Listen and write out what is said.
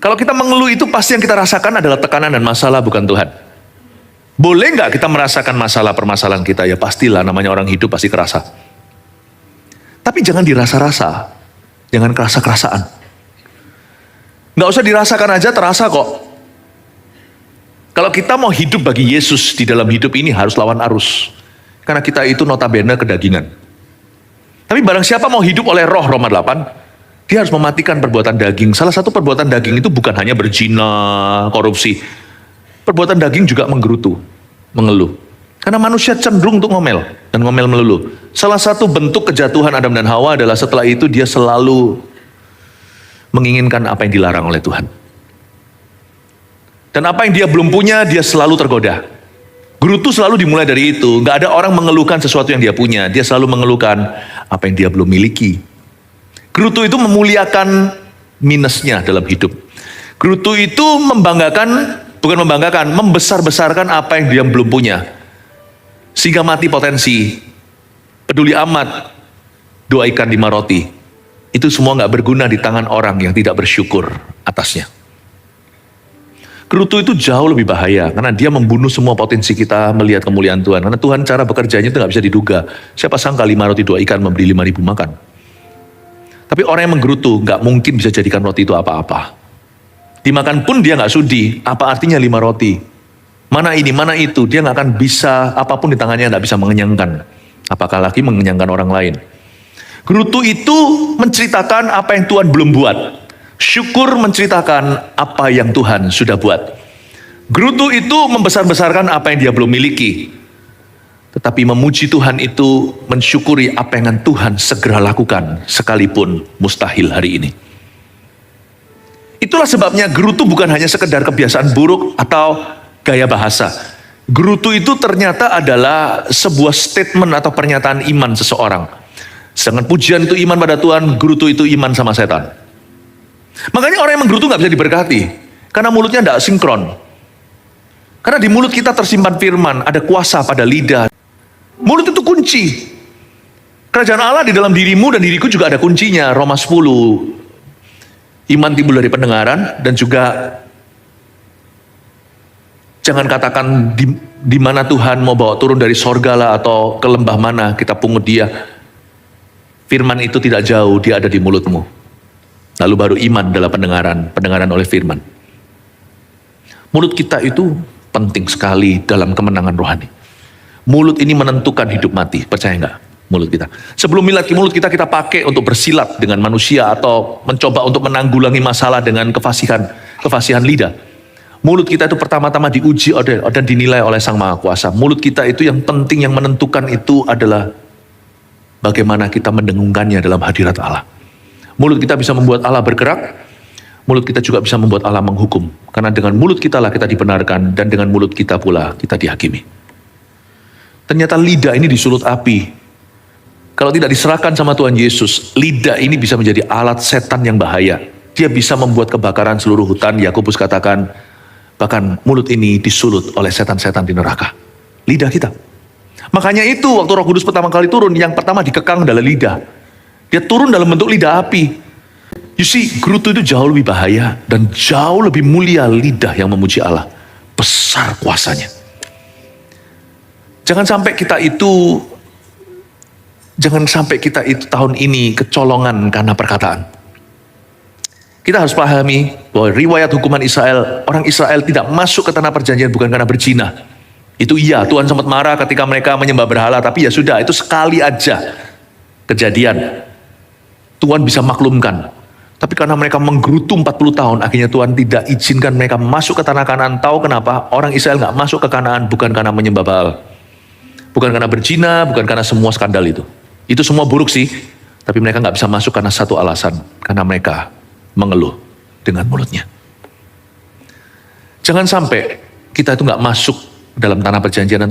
Kalau kita mengeluh itu pasti yang kita rasakan adalah tekanan dan masalah, bukan Tuhan. Boleh nggak kita merasakan masalah permasalahan kita? Ya pastilah, namanya orang hidup pasti kerasa. Tapi jangan dirasa-rasa, jangan kerasa-kerasaan. Nggak usah dirasakan aja, terasa kok. Kalau kita mau hidup bagi Yesus di dalam hidup ini harus lawan arus. Karena kita itu notabene kedagingan. Tapi barang siapa mau hidup oleh roh, Roma 8, dia harus mematikan perbuatan daging. Salah satu perbuatan daging itu bukan hanya berzina, korupsi. Perbuatan daging juga menggerutu, mengeluh. Karena manusia cenderung untuk ngomel, dan ngomel melulu. Salah satu bentuk kejatuhan Adam dan Hawa adalah setelah itu dia selalu menginginkan apa yang dilarang oleh Tuhan. Dan apa yang dia belum punya, dia selalu tergoda. Gerutu selalu dimulai dari itu. Gak ada orang mengeluhkan sesuatu yang dia punya. Dia selalu mengeluhkan apa yang dia belum miliki. Gerutu itu memuliakan minusnya dalam hidup. Gerutu itu membesar-besarkan apa yang dia belum punya. Sehingga mati potensi. Peduli amat, 2 ikan 5 roti. Itu semua gak berguna di tangan orang yang tidak bersyukur atasnya. Gerutu itu jauh lebih bahaya, karena dia membunuh semua potensi kita melihat kemuliaan Tuhan. Karena Tuhan cara bekerjanya itu gak bisa diduga. Siapa sangka 5 roti 2 ikan memberi 5.000 makan. Tapi orang yang menggerutu gak mungkin bisa jadikan roti itu apa-apa. Dimakan pun dia gak sudi, apa artinya 5 roti? Mana ini, mana itu, dia gak akan bisa, apapun di tangannya gak bisa mengenyangkan. Apakah lagi mengenyangkan orang lain. Gerutu itu menceritakan apa yang Tuhan belum buat. Syukur menceritakan apa yang Tuhan sudah buat. Gerutu itu membesar-besarkan apa yang dia belum miliki. Tetapi memuji Tuhan itu mensyukuri apa yang Tuhan segera lakukan, sekalipun mustahil hari ini. Itulah sebabnya gerutu bukan hanya sekedar kebiasaan buruk atau gaya bahasa. Gerutu itu ternyata adalah sebuah statement atau pernyataan iman seseorang. Sedangkan pujian itu iman pada Tuhan, gerutu itu iman sama setan. Makanya orang yang menggerutu gak bisa diberkati. Karena mulutnya tidak sinkron. Karena di mulut kita tersimpan firman, ada kuasa pada lidah. Mulut itu kunci. Kerajaan Allah di dalam dirimu dan diriku juga ada kuncinya. Roma 10. Iman timbul dari pendengaran, dan juga jangan katakan di mana Tuhan mau bawa turun dari sorga lah, atau ke lembah mana kita pungut dia. Firman itu tidak jauh, dia ada di mulutmu. Lalu baru iman adalah pendengaran oleh firman. Mulut kita itu penting sekali dalam kemenangan rohani. Mulut ini menentukan hidup mati, percaya nggak? Mulut kita. Sebelum mulut kita pakai untuk bersilat dengan manusia, atau mencoba untuk menanggulangi masalah dengan kefasihan lidah. Mulut kita itu pertama-tama diuji dan dinilai oleh Sang Maha Kuasa. Mulut kita itu yang penting, yang menentukan itu adalah bagaimana kita mendengungkannya dalam hadirat Allah. Mulut kita bisa membuat Allah bergerak, mulut kita juga bisa membuat Allah menghukum. Karena dengan mulut kita lah kita dibenarkan, dan dengan mulut kita pula kita dihakimi. Ternyata lidah ini disulut api. Kalau tidak diserahkan sama Tuhan Yesus, lidah ini bisa menjadi alat setan yang bahaya. Dia bisa membuat kebakaran seluruh hutan. Yakobus katakan, bahkan mulut ini disulut oleh setan-setan di neraka. Lidah kita. Makanya itu waktu Roh Kudus pertama kali turun, yang pertama dikekang adalah lidah. Dia turun dalam bentuk lidah api. You see, gerutu itu jauh lebih bahaya, dan jauh lebih mulia lidah yang memuji Allah. Besar kuasanya. Jangan sampai kita itu tahun ini kecolongan karena perkataan. Kita harus pahami bahwa riwayat hukuman Israel, orang Israel tidak masuk ke tanah perjanjian bukan karena berzina. Itu iya, Tuhan sempat marah ketika mereka menyembah berhala, tapi ya sudah, itu sekali aja kejadian. Tuhan bisa maklumkan. Tapi karena mereka menggerutu 40 tahun, akhirnya Tuhan tidak izinkan mereka masuk ke tanah Kanaan. Tahu kenapa? Orang Israel gak masuk ke Kanaan bukan karena menyembah Baal. Bukan karena berzina, bukan karena semua skandal itu. Itu semua buruk sih. Tapi mereka gak bisa masuk karena satu alasan. Karena mereka mengeluh dengan mulutnya. Jangan sampai kita itu gak masuk dalam tanah perjanjian